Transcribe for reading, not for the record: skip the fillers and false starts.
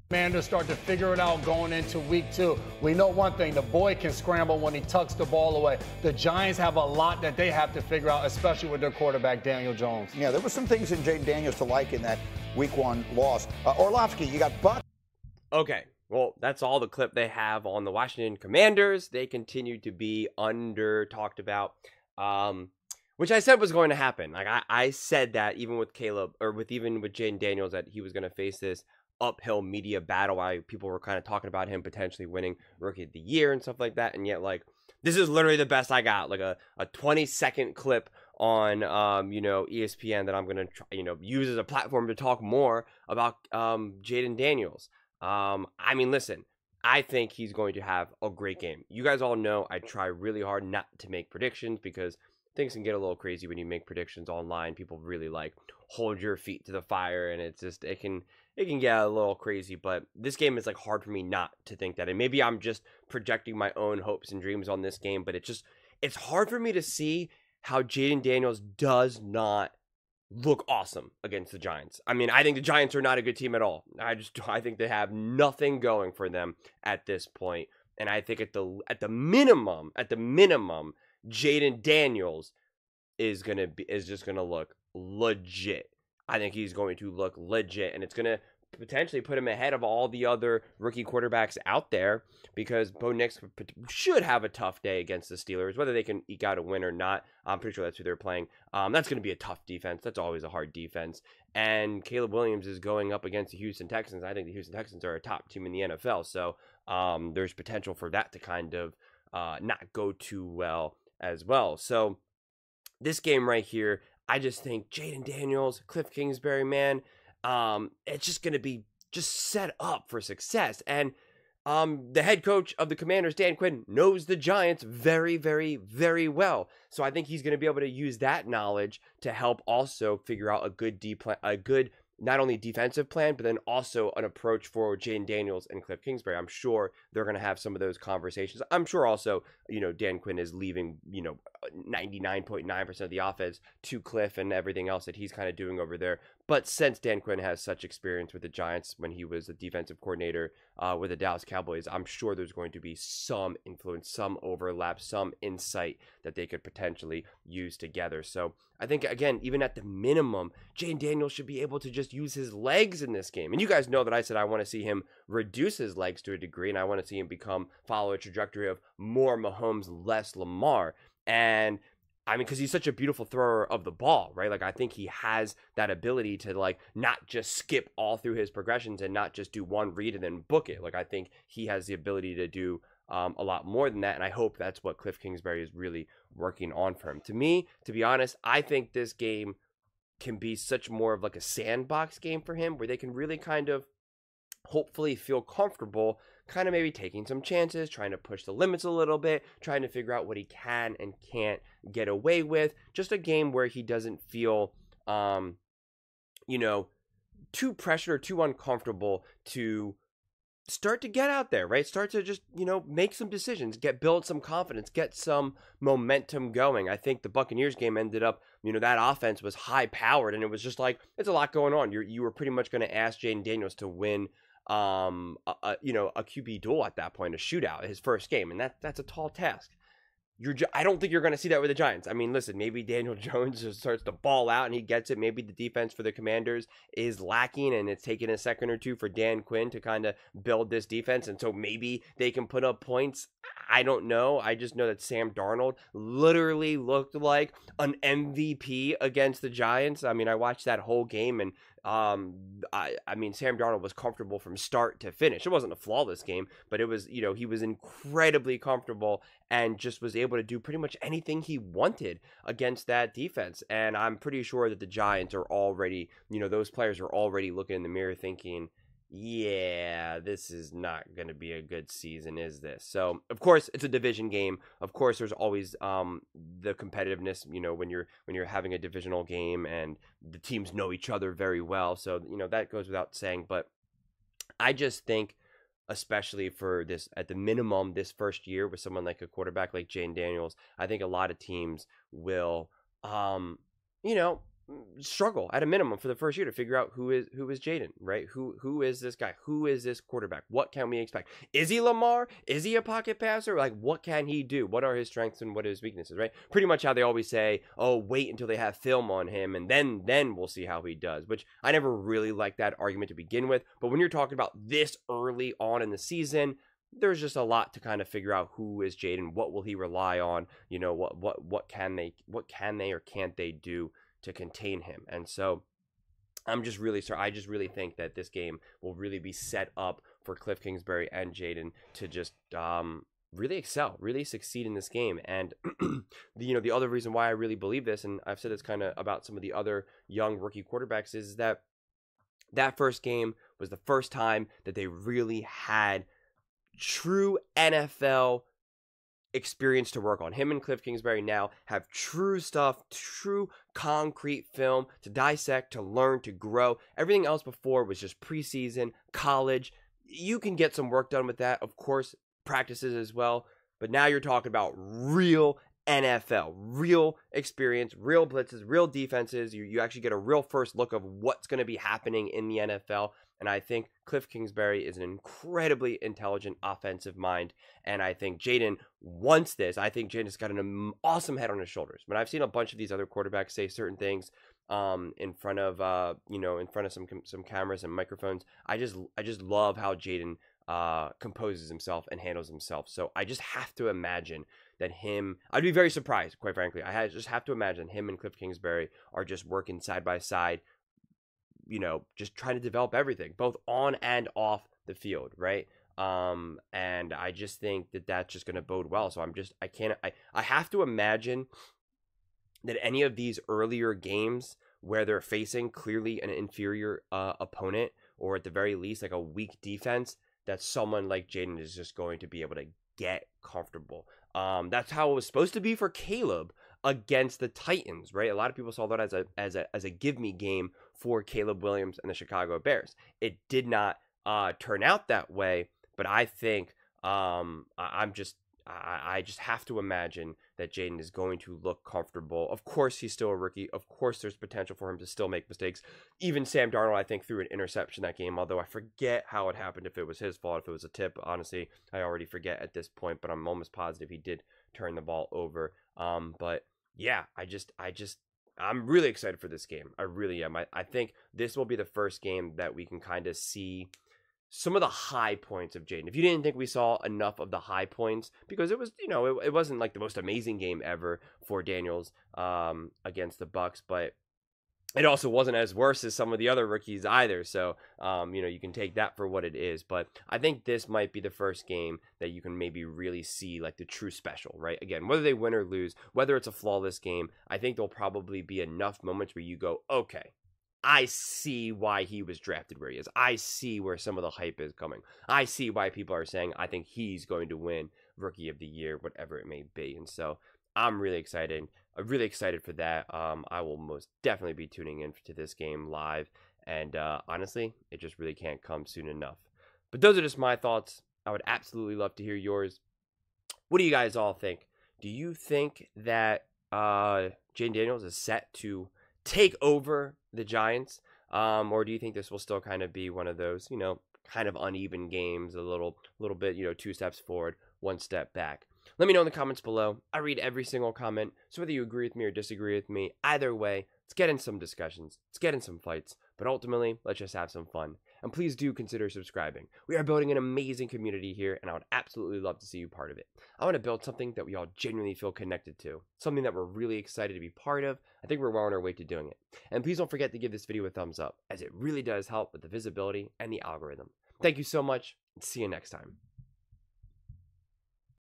Commanders start to figure it out going into week 2. We know one thing, the boy can scramble when he tucks the ball away. The Giants have a lot that they have to figure out, especially with their quarterback, Daniel Jones. Yeah, there were some things in Jayden Daniels to like in that week 1 loss. Orlovsky, you got Buck. Okay, well, that's all the clip they have on the Washington Commanders. They continue to be under talked about, which I said was going to happen. Like I said that even with Caleb, or even with Jayden Daniels, that he was going to face this uphill media battle. Why people were kind of talking about him potentially winning Rookie of the Year and stuff like that, and yet like this is literally the best I got, like a 20-second clip on ESPN that I'm gonna try, use as a platform to talk more about Jayden Daniels. I mean, listen, I think he's going to have a great game. You guys all know I try really hard not to make predictions because things can get a little crazy when you make predictions online. People really like hold your feet to the fire, and it's just it can get a little crazy. But this game is like hard for me not to think that, and maybe I'm just projecting my own hopes and dreams on this game. But it's hard for me to see how Jayden Daniels does not look awesome against the Giants. I mean, I think the Giants are not a good team at all. I think they have nothing going for them at this point. And I think at the minimum, Jayden Daniels is just gonna look legit. I think he's going to look legit, and it's gonna potentially put him ahead of all the other rookie quarterbacks out there, because Bo Nix should have a tough day against the Steelers. Whether they can eke out a win or not, I'm pretty sure that's who they're playing. That's going to be a tough defense. That's always a hard defense. And Caleb Williams is going up against the Houston Texans. I think the Houston Texans are a top team in the NFL, so there's potential for that to kind of not go too well as well. So this game right here, I just think Jayden Daniels, Cliff Kingsbury, man, it's just going to be just set up for success. And the head coach of the Commanders, Dan Quinn, knows the Giants very, very, very well. So I think he's going to be able to use that knowledge to help also figure out a good not only defensive plan, but then also an approach for Jayden Daniels and Cliff Kingsbury. I'm sure they're going to have some of those conversations. I'm sure also, Dan Quinn is leaving, 99.9% of the offense to Cliff and everything else that he's kind of doing over there. But since Dan Quinn has such experience with the Giants when he was a defensive coordinator with the Dallas Cowboys, I'm sure there's going to be some influence, some overlap, some insight that they could potentially use together. So I think, again, even at the minimum, Jayden Daniels should be able to just use his legs in this game. And you guys know that I said I want to see him reduce his legs to a degree, and I want to see him follow a trajectory of more Mahomes, less Lamar. And I mean, because he's such a beautiful thrower of the ball, right? Like, I think he has that ability to, like, not just skip all through his progressions and not just do one read and then book it. Like, I think he has the ability to do a lot more than that, and I hope that's what Cliff Kingsbury is really working on for him. To me, to be honest, I think this game can be such more of like a sandbox game for him, where they can really kind of hopefully feel comfortable kind of maybe taking some chances, trying to push the limits a little bit, trying to figure out what he can and can't get away with. Just a game where he doesn't feel, too pressured or too uncomfortable to start to get out there, right? Start to just, make some decisions, build some confidence, get some momentum going. I think the Buccaneers game ended up, that offense was high powered, and it was just like, it's a lot going on. You were pretty much going to ask Jayden Daniels to win a QB duel at that point, a shootout, his first game, and that's a tall task. I don't think you're going to see that with the Giants. I mean, listen, maybe Daniel Jones just starts to ball out and he gets it. Maybe the defense for the Commanders is lacking, and it's taken a second or two for Dan Quinn to kind of build this defense, and so maybe they can put up points. I don't know. I just know that Sam Darnold literally looked like an MVP against the Giants. I mean, I watched that whole game, and I mean, Sam Darnold was comfortable from start to finish. It wasn't a flawless game, but it was, he was incredibly comfortable and just was able to do pretty much anything he wanted against that defense. And I'm pretty sure that the Giants are already, those players are already looking in the mirror thinking, yeah, this is not going to be a good season, is this? So, of course, it's a division game. Of course, there's always the competitiveness, when you're having a divisional game and the teams know each other very well. So, that goes without saying. But I just think, especially for this, at the minimum, this first year with someone like a quarterback like Jayden Daniels, I think a lot of teams will, struggle at a minimum for the first year to figure out who is Jayden, right? Who is this guy? Who is this quarterback? What can we expect? Is he Lamar? Is he a pocket passer? Like, what can he do? What are his strengths and what are his weaknesses, right? Pretty much how they always say, oh, wait until they have film on him and then we'll see how he does, which I never really liked that argument to begin with. But when you're talking about this early on in the season, there's just a lot to kind of figure out who is Jayden, what will he rely on, you know, what can they or can't they do to contain him. And so I just really think that this game will really be set up for Cliff Kingsbury and Jayden to just really excel, really succeed in this game. And the other reason why I really believe this, and I've said this kind of about some of the other young rookie quarterbacks, is that first game was the first time that they really had true NFL experience to work on. Him and Cliff Kingsbury now have true stuff, true concrete film to dissect, to learn, to grow. Everything else before was just preseason, college. You can get some work done with that, of course, practices as well. But now you're talking about real NFL, real experience, real blitzes, real defenses. You actually get a real first look of what's going to be happening in the NFL. And I think Cliff Kingsbury is an incredibly intelligent offensive mind. And I think Jayden wants this. I think Jayden's got an awesome head on his shoulders. But I've seen a bunch of these other quarterbacks say certain things in front of some cameras and microphones. I just love how Jayden composes himself and handles himself. So I just have to imagine that I'd be very surprised, quite frankly. Just have to imagine him and Cliff Kingsbury are just working side by side, just trying to develop everything, both on and off the field, right? And I just think that that's just going to bode well. So I have to imagine that any of these earlier games where they're facing clearly an inferior opponent, or at the very least like a weak defense, that someone like Jayden is just going to be able to get comfortable. That's how it was supposed to be for Caleb against the Titans, right? A lot of people saw that as a give me game for Caleb Williams and the Chicago Bears. It did not turn out that way, but I think I just have to imagine that Jayden is going to look comfortable. Of course, he's still a rookie. Of course, there's potential for him to still make mistakes. Even Sam Darnold, I think, threw an interception that game, although I forget how it happened, if it was his fault, if it was a tip. Honestly, I already forget at this point, but I'm almost positive he did turn the ball over. But yeah, I'm really excited for this game. I really am. I think this will be the first game that we can kind of see some of the high points of Jayden. If you didn't think we saw enough of the high points, because it was, it wasn't like the most amazing game ever for Daniels against the Bucs, but it also wasn't as worse as some of the other rookies either. So, you can take that for what it is. But I think this might be the first game that you can maybe really see like the true special, right? Again, whether they win or lose, whether it's a flawless game, I think there'll probably be enough moments where you go, okay, I see why he was drafted where he is. I see where some of the hype is coming. I see why people are saying, I think he's going to win Rookie of the Year, whatever it may be. And so I'm really excited. I'm really excited for that. I will most definitely be tuning in to this game live. And honestly, it just really can't come soon enough. But those are just my thoughts. I would absolutely love to hear yours. What do you guys all think? Do you think that Jayden Daniels is set to take over the Giants? Or do you think this will still kind of be one of those, kind of uneven games, a little bit, 2 steps forward, 1 step back? Let me know in the comments below. I read every single comment, so whether you agree with me or disagree with me, either way, let's get in some discussions, let's get in some fights, but ultimately, let's just have some fun. And please do consider subscribing. We are building an amazing community here, and I would absolutely love to see you part of it. I want to build something that we all genuinely feel connected to, something that we're really excited to be part of. I think we're well on our way to doing it. And please don't forget to give this video a thumbs up, as it really does help with the visibility and the algorithm. Thank you so much, and see you next time.